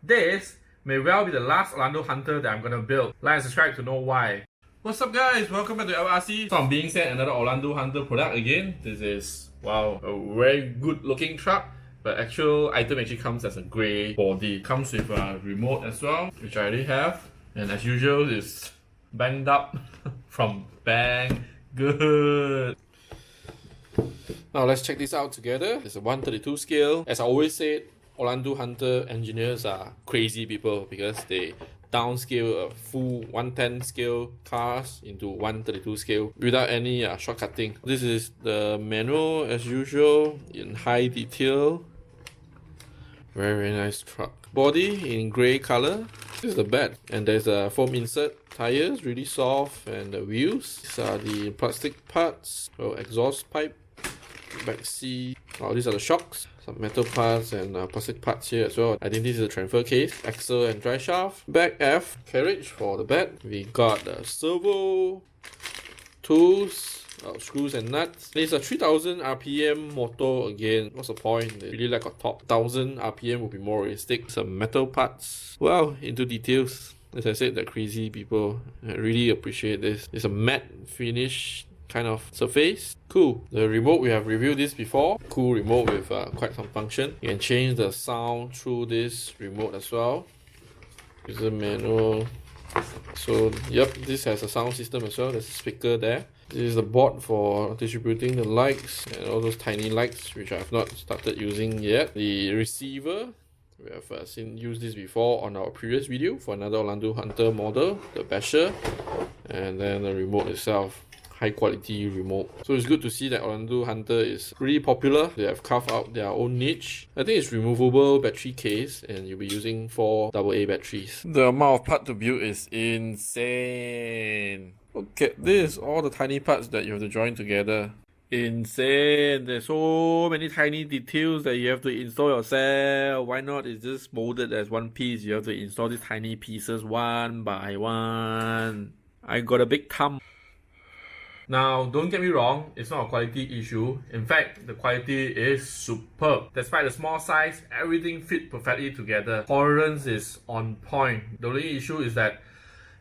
This may well be the last Orlandoo Hunter that I'm gonna build. Like and subscribe to know why. What's up guys, welcome back to LRC. So I'm being sent another Orlandoo Hunter product again. This is, wow, a very good looking truck. But actual item actually comes as a grey body. Comes with a remote as well, which I already have. And as usual, it's banged up from Bang Good. Now let's check this out together. It's a 132 scale. As I always said, Orlandoo Hunter engineers are crazy people because they downscale a full 110 scale cars into 132 scale without any shortcutting. This is the manual as usual in high detail. Very nice truck. Body in grey color. This is the bed, and there's a foam insert. Tires really soft, and the wheels. These are the plastic parts. So exhaust pipe, back seat. Oh, these are the shocks. Some metal parts and plastic parts here as well. I think this is a transfer case. Axle and drive shaft. Back F carriage for the bed. We got the servo, tools, screws and nuts. It's a 3000 RPM motor again. What's the point? They really like a top. 1000 RPM would be more realistic. Some metal parts. Well, into details. As I said, they're crazy people. I really appreciate this. It's a matte finish kind of surface. Cool. The remote, we have reviewed this before. Cool remote with quite some function. You can change the sound through this remote as well. User manual. So, yep, this has a sound system as well. There's a speaker there. This is the board for distributing the lights and all those tiny lights, which I have not started using yet. The receiver, we have used this before on our previous video for another Orlandoo Hunter model, the basher, and then the remote itself. High quality remote. So it's good to see that Orlandoo Hunter is really popular. They have carved out their own niche. I think it's removable battery case and you'll be using 4 AA batteries. The amount of part to build is insane. Look at this, all the tiny parts that you have to join together. Insane. There's so many tiny details that you have to install yourself. Why not? It's just molded as one piece. You have to install these tiny pieces one by one. I got a big thumb. Now, don't get me wrong, it's not a quality issue. In fact, the quality is superb. Despite the small size, everything fit perfectly together. Tolerance is on point. The only issue is that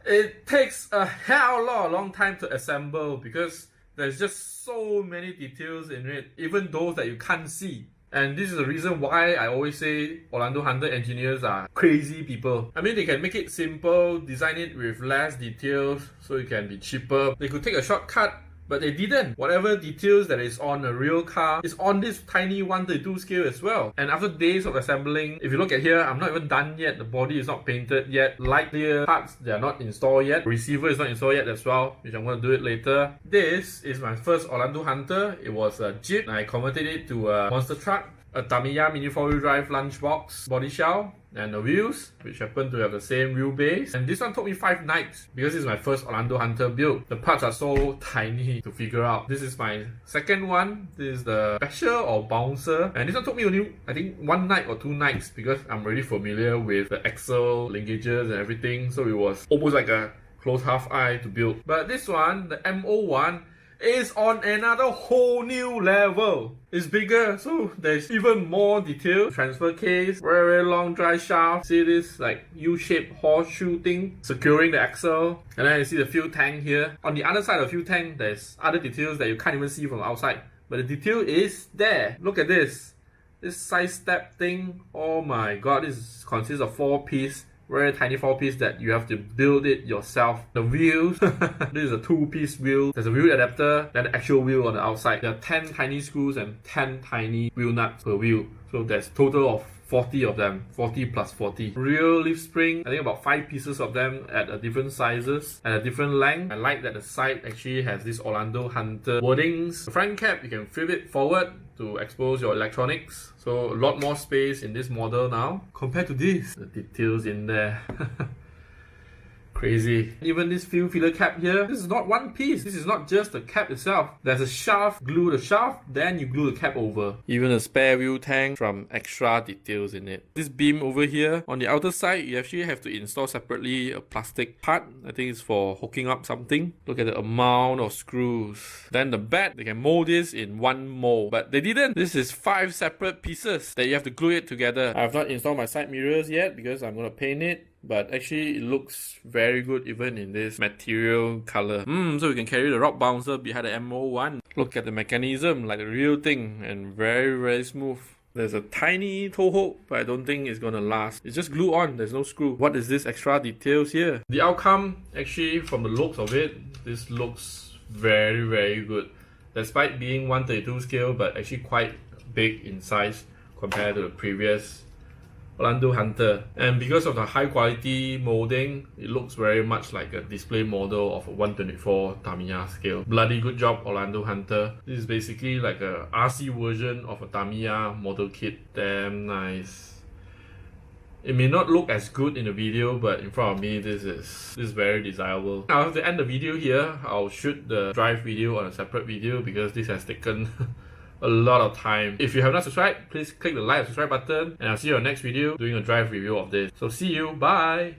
it takes a hell of a long time to assemble because there's just so many details in it, even those that you can't see. And this is the reason why I always say Orlandoo Hunter engineers are crazy people. I mean, they can make it simple, design it with less details so it can be cheaper. They could take a shortcut, but they didn't. Whatever details that is on a real car is on this tiny 132 scale as well. And after days of assembling, if you look at here, I'm not even done yet. The body is not painted yet. Light clear parts, they are not installed yet. Receiver is not installed yet as well, which I'm going to do it later. This is my first Orlandoo Hunter. It was a Jeep. I converted it to a monster truck. A Tamiya mini 4-wheel drive lunchbox body shell, and the wheels, which happen to have the same wheelbase. And this one took me 5 nights because this is my first Orlandoo Hunter build. The parts are so tiny to figure out. This is my second one. This is the basher or bouncer, and this one took me only, I think, 1 night or 2 nights because I'm already familiar with the axle linkages and everything, so it was almost like a close half eye to build. But this one, the MO1, is on another whole new level. It's bigger, so there's even more detail. Transfer case, very long drive shaft. See this like U-shaped horseshoe thing securing the axle. And then you see the fuel tank here. On the other side of the fuel tank, there's other details that you can't even see from outside. But the detail is there. Look at this. This side step thing. Oh my god, this consists of 4-piece. Very tiny 4-piece that you have to build it yourself. The wheels, this is a 2-piece wheel. There's a wheel adapter, then the actual wheel on the outside. There are 10 tiny screws and 10 tiny wheel nuts per wheel. So there's total of 40 of them, 40 plus 40. Real leaf spring, I think about 5 pieces of them at different sizes, at a different length. I like that the side actually has this Orlandoo Hunter wordings. The front cap, you can flip it forward to expose your electronics. So a lot more space in this model now compared to this. The details in there. Crazy. Even this fuel filler cap here, this is not one piece. This is not just the cap itself. There's a shaft, glue the shaft, then you glue the cap over. Even a spare wheel tank from extra details in it. This beam over here, on the outer side, you actually have to install separately a plastic part. I think it's for hooking up something. Look at the amount of screws. Then the back, they can mold this in one mold, but they didn't. This is 5 separate pieces that you have to glue it together. I have not installed my side mirrors yet because I'm going to paint it. But actually, it looks very good even in this material color. So we can carry the rock bouncer behind the MO1. Look at the mechanism, like the real thing, and very, very smooth. There's a tiny toe hook, but I don't think it's gonna last. It's just glue on, there's no screw. What is this extra details here? The outcome, actually, from the looks of it, this looks very, very good. Despite being 132 scale, but actually quite big in size compared to the previous Orlandoo Hunter. And because of the high quality molding, it looks very much like a display model of a 124 Tamiya scale. Bloody good job, Orlandoo Hunter. This is basically like a RC version of a Tamiya model kit. Damn nice. It may not look as good in the video, but in front of me, this is very desirable. I'll have to end the video here. I'll shoot the drive video on a separate video because this has taken a lot of time. If you have not subscribed, please click the like and subscribe button, and I'll see you on the next video doing a drive review of this. So see you, bye!